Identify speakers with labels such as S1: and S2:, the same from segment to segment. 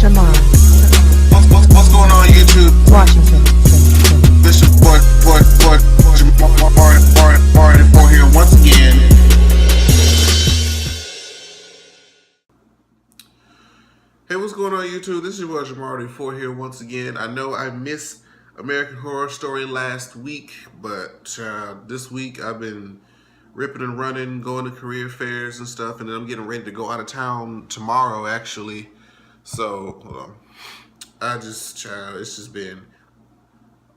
S1: Shamar.
S2: What's going on YouTube?
S1: Washington.
S2: This is boy Party for here once again. Hey, what's going on YouTube? This is your boy Jamarty 4 here once again. I know I missed American Horror Story last week, but this week I've been ripping and running, going to career fairs and stuff, and then I'm getting ready to go out of town tomorrow actually. So it's just been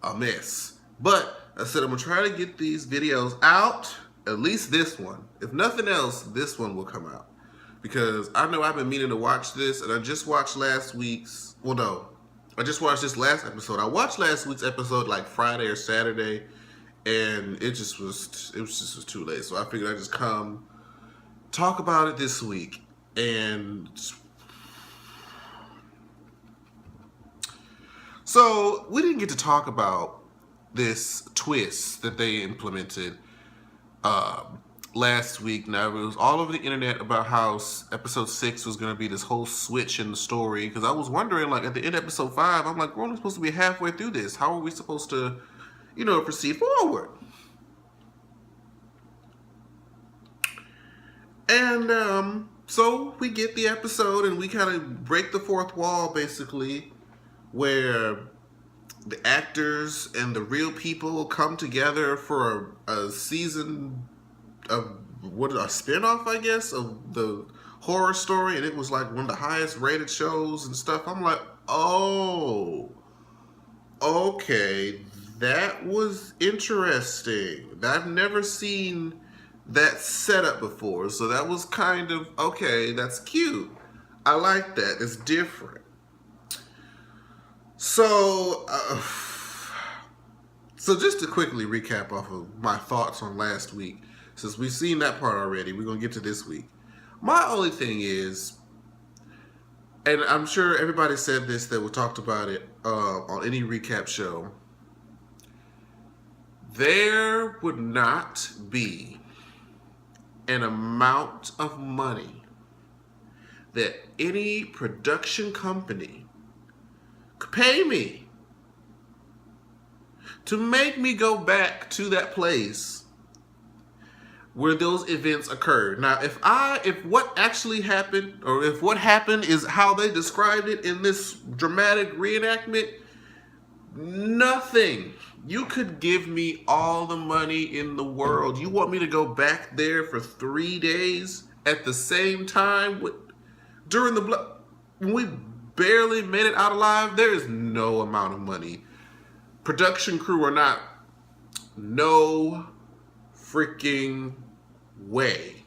S2: a mess. But I said I'm gonna try to get these videos out, at least this one. If nothing else, this one will come out. Because I know I've been meaning to watch this, and I just watched last week's, I just watched this last episode. I watched last week's episode like Friday or Saturday, and it was too late. So I figured I'd just come talk about it this week. And so we didn't get to talk about this twist that they implemented last week. Now, it was all over the internet about how episode 6 was going to be this whole switch in the story. Because I was wondering, like, at the end of episode 5, I'm like, we're only supposed to be halfway through this. How are we supposed to, proceed forward? And so we get the episode and we kind of break the fourth wall, basically, where the actors and the real people come together for a season of a spin-off, I guess, of the horror story, and it was like one of the highest rated shows and stuff. I'm like, oh, okay, that was interesting. I've never seen that setup before, so that was kind of, okay, that's cute. I like that. It's different. So just to quickly recap off of my thoughts on last week, since we've seen that part already, we're going to get to this week. My only thing is, and I'm sure everybody said this that we talked about it on any recap show, there would not be an amount of money that any production company could pay me to make me go back to that place where those events occurred. Now, if what actually happened, or if what happened is how they described it in this dramatic reenactment, nothing. You could give me all the money in the world. You want me to go back there for 3 days at the same time during when we barely made it out alive? There is no amount of money, production crew or not, no freaking way.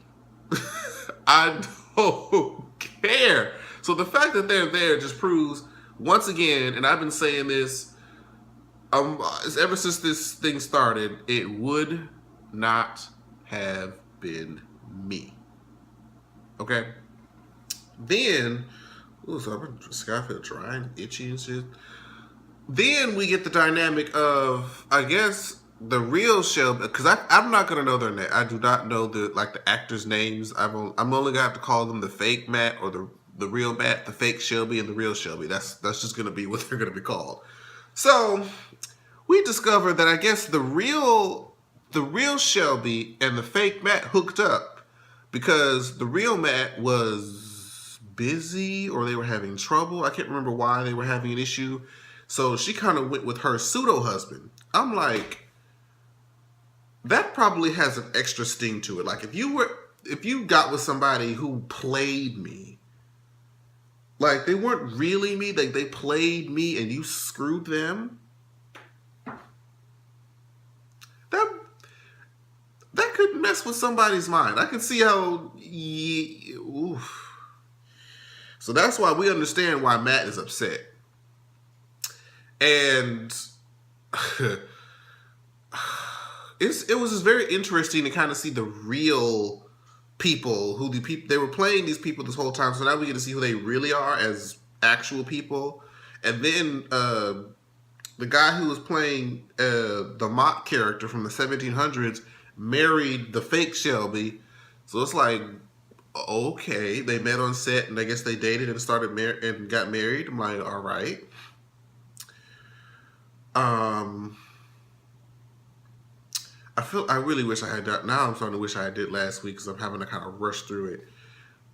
S2: I don't care. So the fact that they're there just proves, once again, and I've been saying this ever since this thing started, it would not have been me. Okay? Then, so my sky feel dry and itchy and shit. Then we get the dynamic of, I guess, the real Shelby, because I'm not gonna know their name. I do not know the actors' names. I'm only gonna have to call them the fake Matt or the real Matt, the fake Shelby, and the real Shelby. That's just gonna be what they're gonna be called. So we discovered that I guess the real Shelby and the fake Matt hooked up because the real Matt was busy or they were having trouble. I can't remember why they were having an issue. So she kind of went with her pseudo-husband. I'm like, that probably has an extra sting to it. Like if you got with somebody who played me, like they weren't really me, like they played me and you screwed them, that could mess with somebody's mind. I can see how, oof. So that's why we understand why Matt is upset. And it was just very interesting to kind of see the real people, they were playing these people this whole time. So now we get to see who they really are as actual people. And then the guy who was playing the Mott character from the 1700s married the fake Shelby. So it's like, okay, they met on set, and I guess they dated and and got married. I'm like, all right. Um, I really wish I had done. Now I'm starting to wish I did last week because I'm having to kind of rush through it.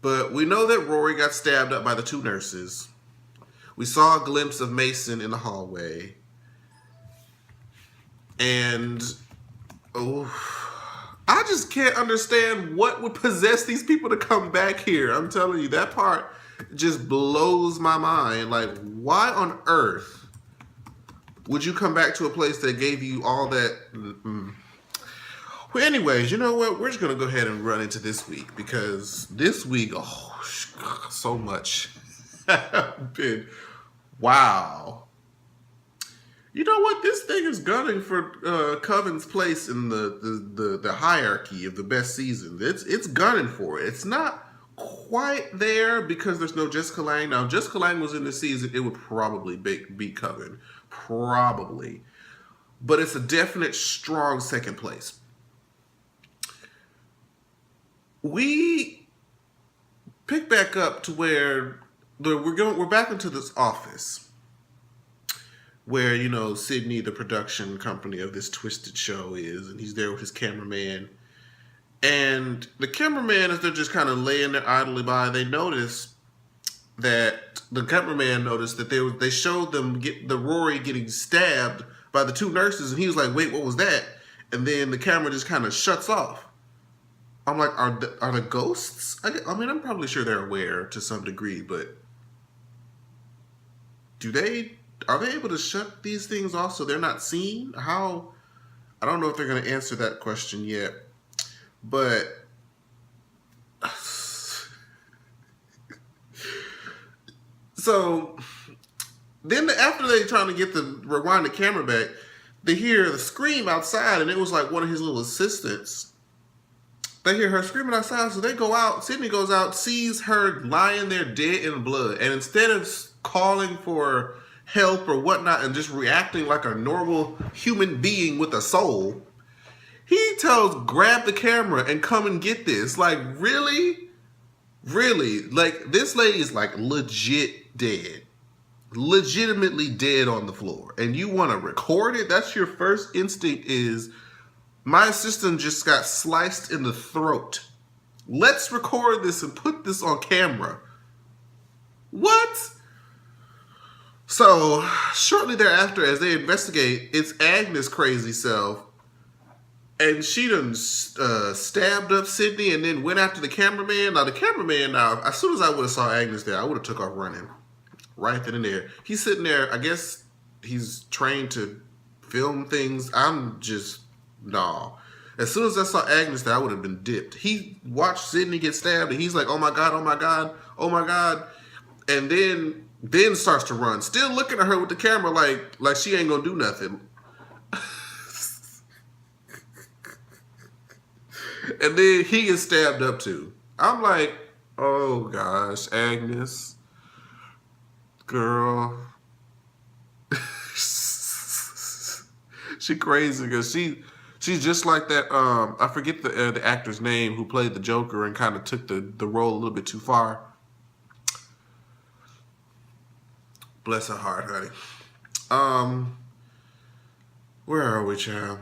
S2: But we know that Rory got stabbed up by the two nurses. We saw a glimpse of Mason in the hallway, and oh, I just can't understand what would possess these people to come back here. I'm telling you, that part just blows my mind. Like, why on earth would you come back to a place that gave you all that? Well, anyways, you know what? We're just going to go ahead and run into this week because this week, oh, so much been, wow. You know what? This thing is gunning for Coven's place in the hierarchy of the best season. It's gunning for it. It's not quite there because there's no Jessica Lange. Now, if Jessica Lange was in this season, it would probably beat Coven. Probably. But it's a definite strong second place. We pick back up to where we're back into this office where, you know, Sydney, the production company of this twisted show, is, and he's there with his cameraman. And the cameraman, as they're just kind of laying there idly by, the cameraman noticed that they showed them the Rory getting stabbed by the two nurses, and he was like, wait, what was that? And then the camera just kind of shuts off. I'm like, are the ghosts? I mean, I'm probably sure they're aware to some degree, but are they able to shut these things off so they're not seen? How? I don't know if they're going to answer that question yet, but so then after they trying to rewind the camera back, they hear the scream outside, and it was like one of his little assistants. They hear her screaming outside, so they go out. Sydney goes out, sees her lying there dead in blood, and instead of calling for help or whatnot and just reacting like a normal human being with a soul, he tells, grab the camera and come and get this. Like, really? Really? Like, this lady is like legit dead. Legitimately dead on the floor. And you want to record it? That's your first instinct is, my assistant just got sliced in the throat. Let's record this and put this on camera. What? So, shortly thereafter, as they investigate, it's Agnes' crazy self. And she done stabbed up Sydney and then went after the cameraman. Now, the cameraman, as soon as I would have saw Agnes there, I would have took off running. Right then and there. He's sitting there. I guess he's trained to film things. I'm just, nah. As soon as I saw Agnes there, I would have been dipped. He watched Sydney get stabbed, and he's like, oh my God, oh my God, oh my God. And then starts to run, still looking at her with the camera like she ain't gonna do nothing. And then he gets stabbed up too. I'm like, oh gosh, Agnes. Girl. She crazy because she's just like that. I forget the actor's name who played the Joker and kind of took the role a little bit too far. Bless her heart, honey. Where are we, child?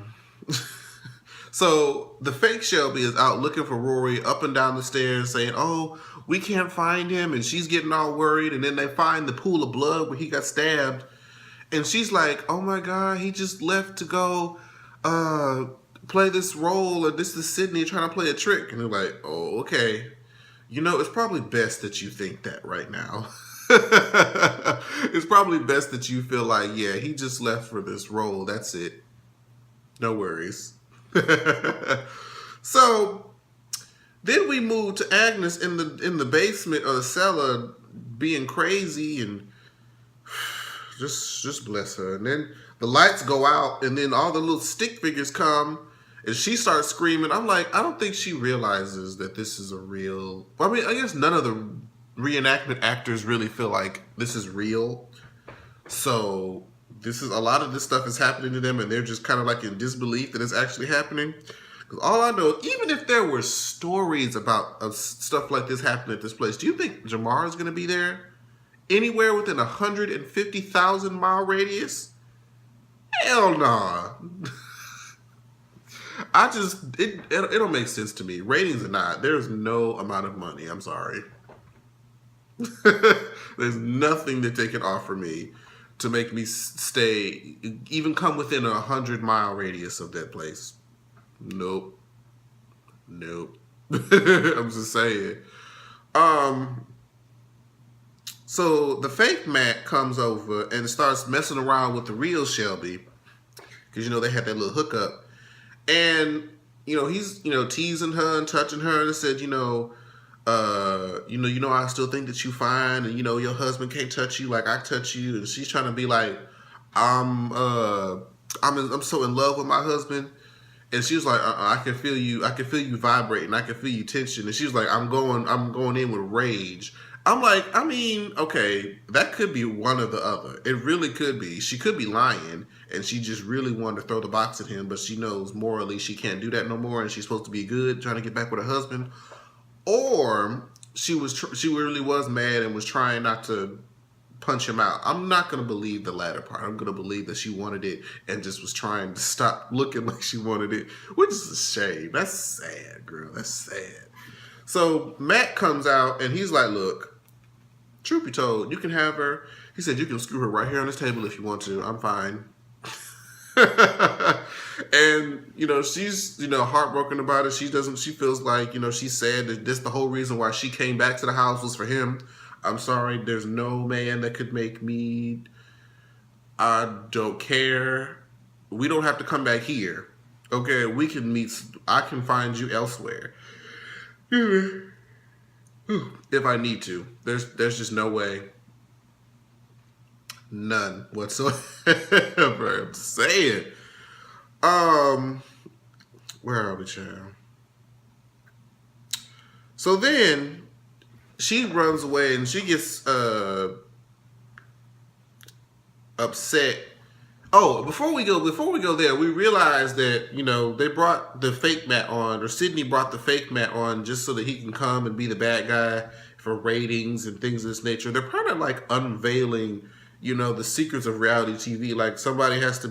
S2: So the fake Shelby is out looking for Rory up and down the stairs saying, oh, we can't find him. And she's getting all worried. And then they find the pool of blood where he got stabbed. And she's like, oh my God, he just left to go play this role. And this is Sydney trying to play a trick. And they're like, oh, okay. You know, it's probably best that you think that right now. It's probably best that you feel like, yeah, he just left for this role. That's it. No worries. So then we move to Agnes in the basement or the cellar being crazy and just bless her. And then the lights go out and then all the little stick figures come and she starts screaming. I'm like, I don't think she realizes that this is a real... I mean, I guess none of the reenactment actors really feel like this is real. So a lot of this stuff is happening to them and they're just kind of like in disbelief that it's actually happening. Because all I know, even if there were stories about stuff like this happening at this place, do you think Jamar is going to be there? Anywhere within 150,000-mile radius? Hell nah. It don't make sense to me. Ratings or not, there's no amount of money. I'm sorry. There's nothing that they can offer me to make me stay, even come within 100-mile radius of that place. Nope. I'm just saying. So the fake Matt comes over and starts messing around with the real Shelby, because they had that little hookup, and he's teasing her and touching her, and said I still think that you fine, and your husband can't touch you like I touch you, and she's trying to be like, I'm so in love with my husband, and she was like, I can feel you vibrating, I can feel you tension, and she was like, I'm going in with rage. I'm like, I mean, okay, that could be one or the other. It really could be. She could be lying, and she just really wanted to throw the box at him, but she knows morally she can't do that no more, and she's supposed to be good, trying to get back with her husband. Or she really was mad and was trying not to punch him out. I'm not going to believe the latter part. I'm going to believe that she wanted it and just was trying to stop looking like she wanted it, which is a shame. That's sad, girl. That's sad. So Matt comes out, and he's like, look, truth be told, you can have her. He said, you can screw her right here on this table if you want to. I'm fine. And she's heartbroken about it. She feels like she's sad that this the whole reason why she came back to the house was for him. I'm sorry, there's no man that could make me. I don't care. We don't have to come back here. Okay, we can meet. I can find you elsewhere if I need to. There's just no way. None whatsoever. I'm saying. Where are we, child? So then she runs away and she gets upset. Oh, before we go there, we realize that they brought the fake Matt on, or Sydney brought the fake Matt on just so that he can come and be the bad guy for ratings and things of this nature. They're kind of like unveiling the secrets of reality TV. Like, somebody has to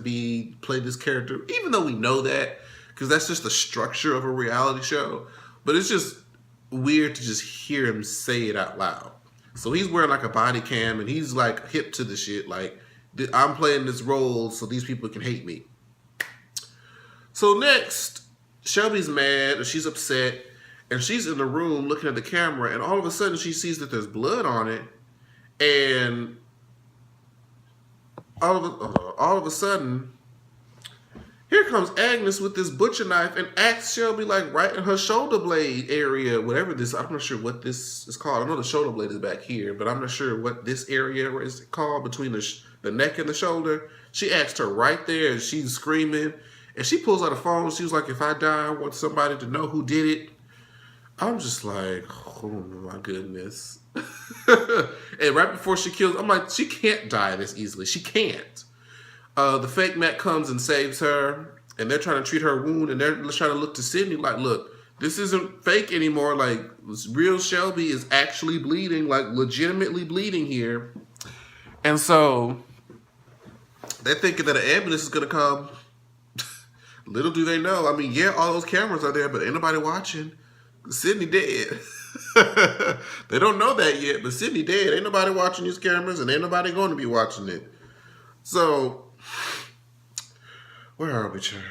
S2: play this character, even though we know that, because that's just the structure of a reality show. But it's just weird to just hear him say it out loud. So he's wearing like a body cam, and he's like hip to the shit. Like, I'm playing this role so these people can hate me. So next, Shelby's mad, or she's upset, and she's in the room looking at the camera, and all of a sudden she sees that there's blood on it, and all of a sudden, here comes Agnes with this butcher knife and acts Shelby like right in her shoulder blade area, whatever this. I'm not sure what this is called. I know the shoulder blade is back here, but I'm not sure what this area is called between the neck and the shoulder. She asked her right there, and she's screaming, and she pulls out a phone. She was like, "If I die, I want somebody to know who did it." I'm just like, oh my goodness. And right before she kills, I'm like, she can't die this easily. She can't. The fake Matt comes and saves her, and they're trying to treat her wound, and they're trying to look to Sydney like, look, this isn't fake anymore. Like, real Shelby is actually bleeding, like legitimately bleeding here. And so they're thinking that an ambulance is going to come. Little do they know. I mean, yeah, all those cameras are there, but ain't nobody watching. Sydney dead. They don't know that yet, but Sydney dead. Ain't nobody watching these cameras, and ain't nobody going to be watching it. So, where are we, child?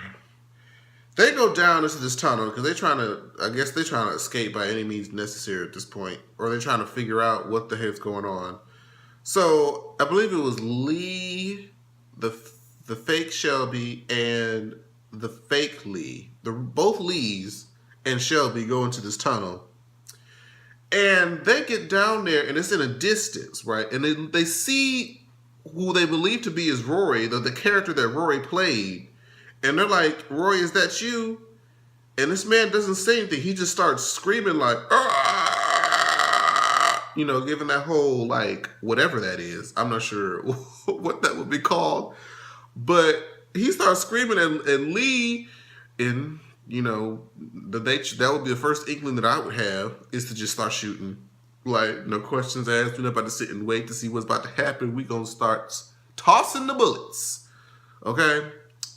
S2: They go down into this tunnel because they're trying to escape by any means necessary at this point, or they're trying to figure out what the heck's going on. So, I believe it was Lee, the fake Shelby, and the fake Lee. Both Lees and Shelby go into this tunnel. And they get down there, and it's in a distance, right? And they see who they believe to be is Rory, the character that Rory played. And they're like, Rory, is that you? And this man doesn't say anything. He just starts screaming like, ah! Giving that whole, like, whatever that is. I'm not sure what that would be called. But he starts screaming, and Lee, in that would be the first inkling that I would have, is to just start shooting. Like, no questions asked. We're not about to sit and wait to see what's about to happen. We're going to start tossing the bullets. Okay?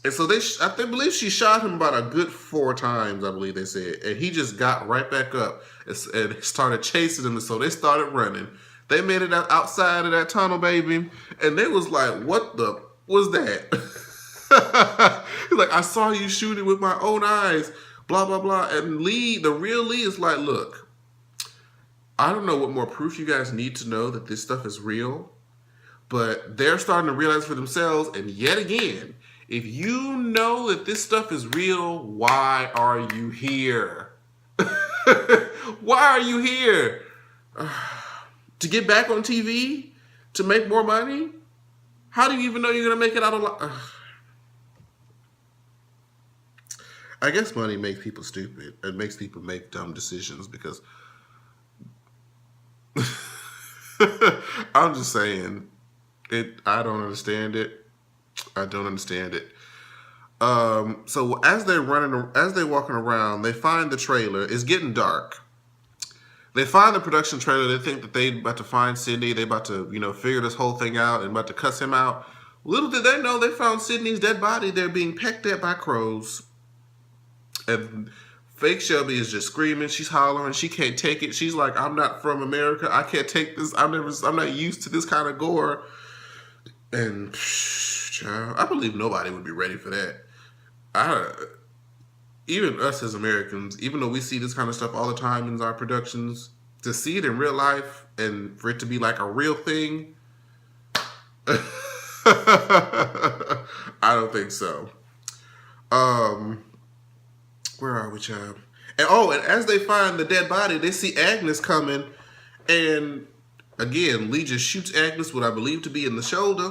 S2: And so I believe she shot him about a good 4 times, I believe they said. And he just got right back up and started chasing them. And so they started running. They made it outside of that tunnel, baby. And they was like, what the was that? He's like, I saw you shoot it with my own eyes. Blah, blah, blah. And the real Lee is like, look, I don't know what more proof you guys need to know that this stuff is real. But they're starting to realize for themselves. And yet again, if you know that this stuff is real, why are you here? Why are you here? To get back on TV? To make more money? How do you even know you're going to make it out alive? I guess money makes people stupid. It makes people make dumb decisions because... I'm just saying... I don't understand it. I don't understand it. So as they're walking around, they find the trailer. It's getting dark. They find the production trailer. They think that they about to find Sydney. They about to, figure this whole thing out and about to cuss him out. Little did they know they found Sydney's dead body. They're being pecked at by crows. And fake Shelby is just screaming. She's hollering. She can't take it. She's like, I'm not from America. I can't take this. I'm not used to this kind of gore. And child, I believe nobody would be ready for that. Even us as Americans, even though we see this kind of stuff all the time in our productions, to see it in real life and for it to be like a real thing, I don't think so. Where are we, child? And as they find the dead body, they see Agnes coming, and again, Lee just shoots Agnes, what I believe to be in the shoulder.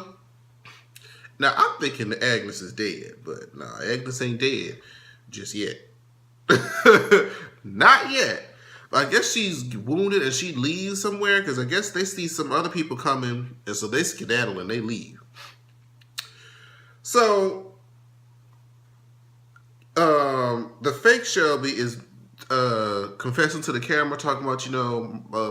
S2: Now, I'm thinking that Agnes is dead, but no, Agnes ain't dead just yet. Not yet. I guess she's wounded and she leaves somewhere because I guess they see some other people coming, and so they skedaddle and they leave. So, the fake Shelby is confessing to the camera, talking about,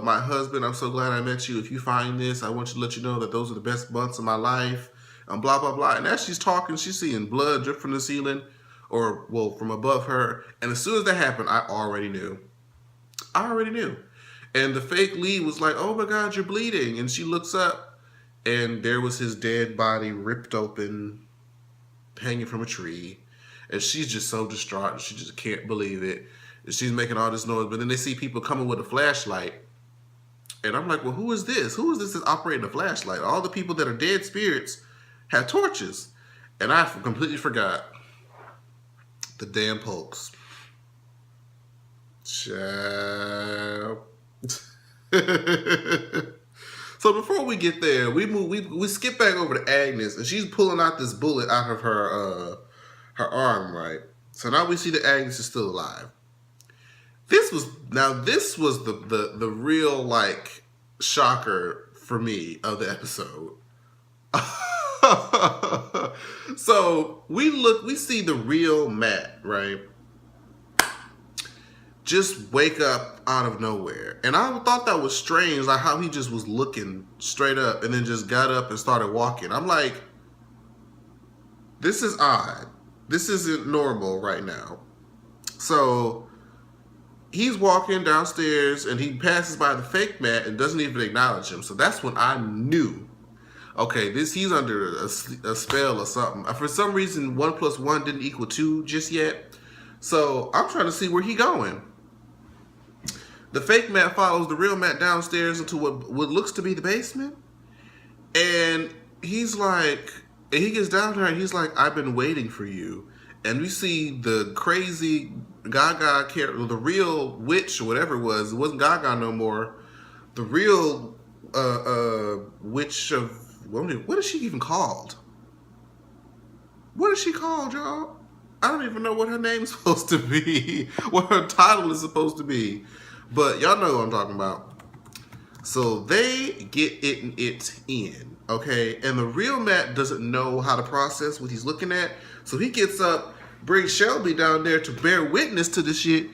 S2: my husband, I'm so glad I met you. If you find this, I want you to let you know that those are the best months of my life. Blah, blah, blah. And as she's talking, she's seeing blood drip from the ceiling, from above her. And as soon as that happened, I already knew. And the fake Lee was like, oh my God, you're bleeding. And she looks up, and there was his dead body ripped open, hanging from a tree. And she's just so distraught, and she just can't believe it. And she's making all this noise. But then they see people coming with a flashlight. And I'm like, well, who is this? Who is this that's operating a flashlight? All the people that are dead spirits have torches. And I completely forgot. The damn pokes. Child. So before we get there, we skip back over to Agnes, and she's pulling out this bullet out of her arm, right? So now we see that Agnes is still alive. This was the real like shocker for me of the episode. So we see the real Matt, right? Just wake up out of nowhere. And I thought that was strange, like how he just was looking straight up and then just got up and started walking. I'm like, this is odd. This isn't normal right now. So he's walking downstairs and he passes by the fake Matt and doesn't even acknowledge him. So that's when I knew, okay, he's under a spell or something. For some reason, 1 + 1 didn't equal 2 just yet. So I'm trying to see where he going. The fake Matt follows the real Matt downstairs into what looks to be the basement. And he's like, and he gets down there and he's like, I've been waiting for you. And we see the crazy Gaga character, the real witch or whatever it wasn't Gaga no more. The real witch of, what is she even called? What is she called, y'all? I don't even know what her name is supposed to be. What her title is supposed to be. But y'all know what I'm talking about. So they get it in, okay? And the real Matt doesn't know how to process what he's looking at. So he gets up, bring Shelby down there to bear witness to the shit.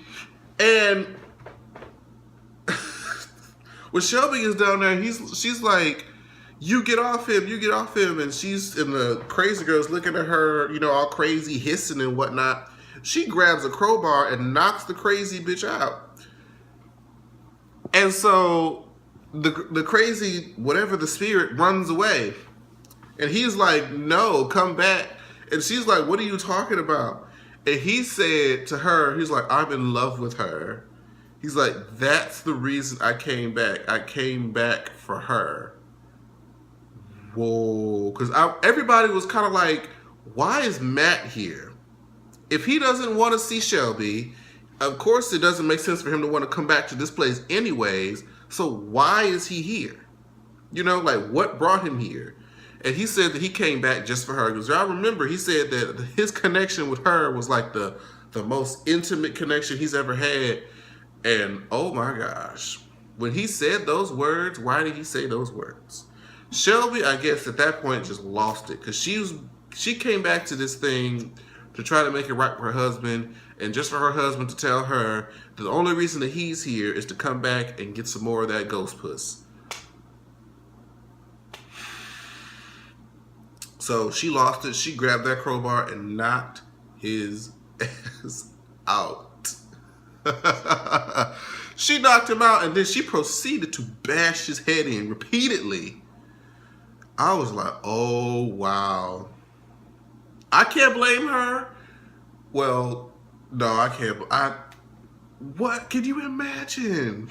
S2: And when Shelby is down there, she's like, you get off him, you get off him. And the crazy girl's looking at her, all crazy, hissing and whatnot. She grabs a crowbar and knocks the crazy bitch out. And so the crazy, whatever the spirit, runs away. And he's like, no, come back. And she's like, what are you talking about? And he said to her, he's like, I'm in love with her. He's like, that's the reason I came back. I came back for her. Whoa. Because everybody was kind of like, why is Matt here? If he doesn't want to see Shelby, of course it doesn't make sense for him to want to come back to this place anyways. So why is he here? What brought him here? And he said that he came back just for her. Because I remember he said that his connection with her was like the most intimate connection he's ever had. And oh my gosh, when he said those words, why did he say those words? Shelby, I guess at that point just lost it. Because she came back to this thing to try to make it right for her husband. And just for her husband to tell her that the only reason that he's here is to come back and get some more of that ghost puss. So she lost it. She grabbed that crowbar and knocked his ass out. She knocked him out, and then she proceeded to bash his head in repeatedly. I was like, oh, wow. I can't blame her. Well, no, I can't. What? Can you imagine?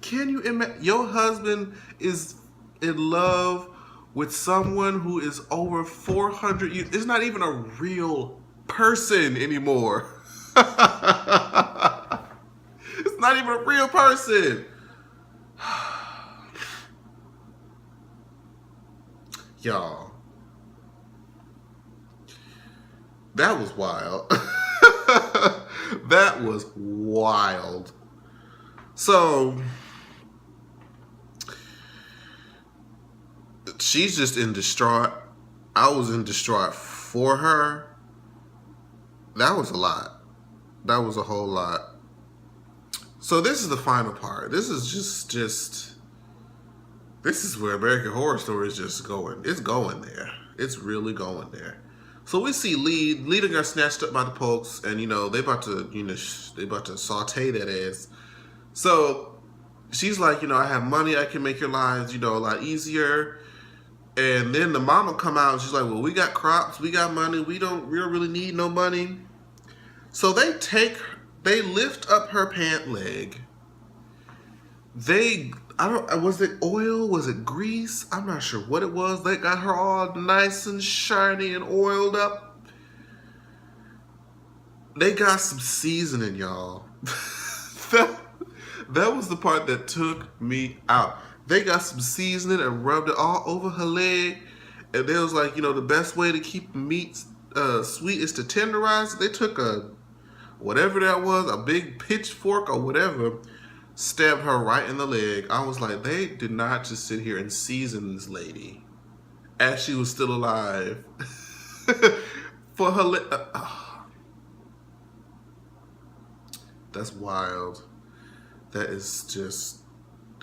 S2: Can you imagine? Your husband is in love with someone who is over 400 years. It's not even a real person anymore. It's not even a real person. Y'all. That was wild. That was wild. So she's just in distraught. I was in distraught for her. That was a lot. That was a whole lot. So this is the final part. This is just this is where American Horror Story is just going. It's going there. It's really going there. So we see Lead got snatched up by the Pokes, and they about to saute that ass. So she's like, I have money, I can make your lives, a lot easier. And then the mama come out and she's like, well, we got crops, we got money, we don't really need no money. So they lift up her pant leg. Was it oil? Was it grease? I'm not sure what it was. They got her all nice and shiny and oiled up. They got some seasoning, y'all. That was the part that took me out. They got some seasoning and rubbed it all over her leg. And they was like, the best way to keep meat sweet is to tenderize it. They took whatever that was, a big pitchfork or whatever, stabbed her right in the leg. I was like, they did not just sit here and season this lady as she was still alive for her That's wild. That is just...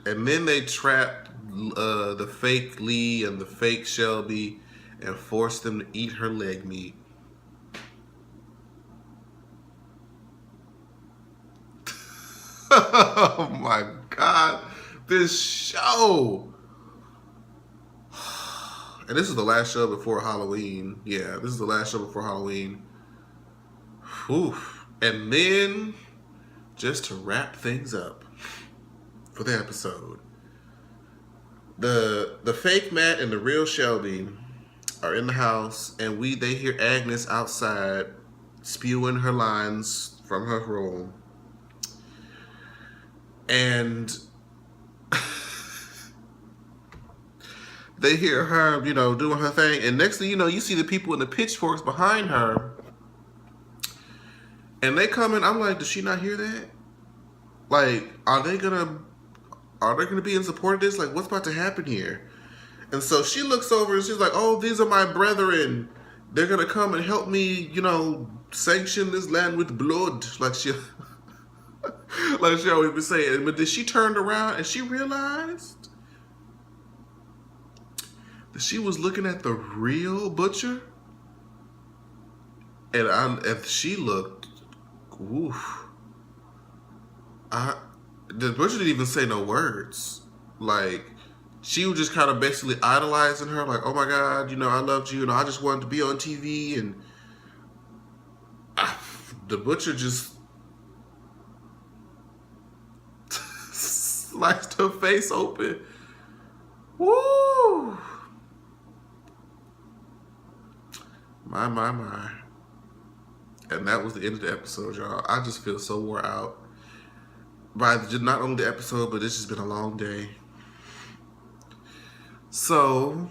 S2: And then they trapped the fake Lee and the fake Shelby and forced them to eat her leg meat. Oh my God, this show. And this is the last show before Halloween. Yeah, this is the last show before Halloween. Oof. And then, just to wrap things up for the episode, the fake Matt and the real Shelby are in the house, and they hear Agnes outside spewing her lines from her room. And they hear her, doing her thing. And next thing you know, you see the people in the pitchforks behind her. And they come in. I'm like, does she not hear that? Like, are they gonna be in support of this? Like, what's about to happen here? And so she looks over and she's like, oh, these are my brethren. they're gonna come and help me, sanction this land with blood, like she always been saying. But then she turned around and she realized that she was looking at the real butcher, and she looked, oof. The butcher didn't even say no words. Like, she was just kind of basically idolizing her, like, oh my God, I loved you, I just wanted to be on TV, and the butcher just sliced her face open. Woo! My. And that was the end of the episode, y'all. I just feel so wore out by not only the episode, but it's just been a long day. So,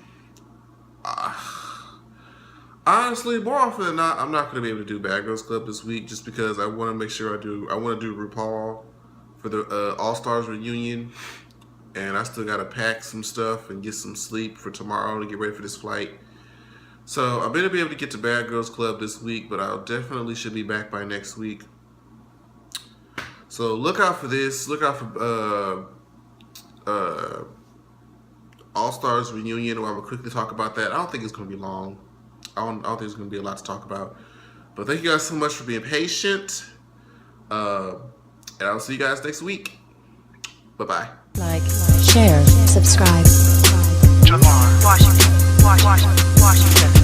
S2: honestly, more often than not, I'm not going to be able to do Bad Girls Club this week just because I want to make sure I want to do RuPaul for the All-Stars reunion. And I still got to pack some stuff and get some sleep for tomorrow to get ready for this flight. So I'm going to be able to get to Bad Girls Club this week, but I definitely should be back by next week. So look out for this. Look out for All-Stars reunion, where I'm going to quickly talk about that. I don't think it's going to be long. I don't think there's going to be a lot to talk about. But thank you guys so much for being patient. And I'll see you guys next week. Bye-bye.
S1: Like, share, subscribe.
S3: Washington.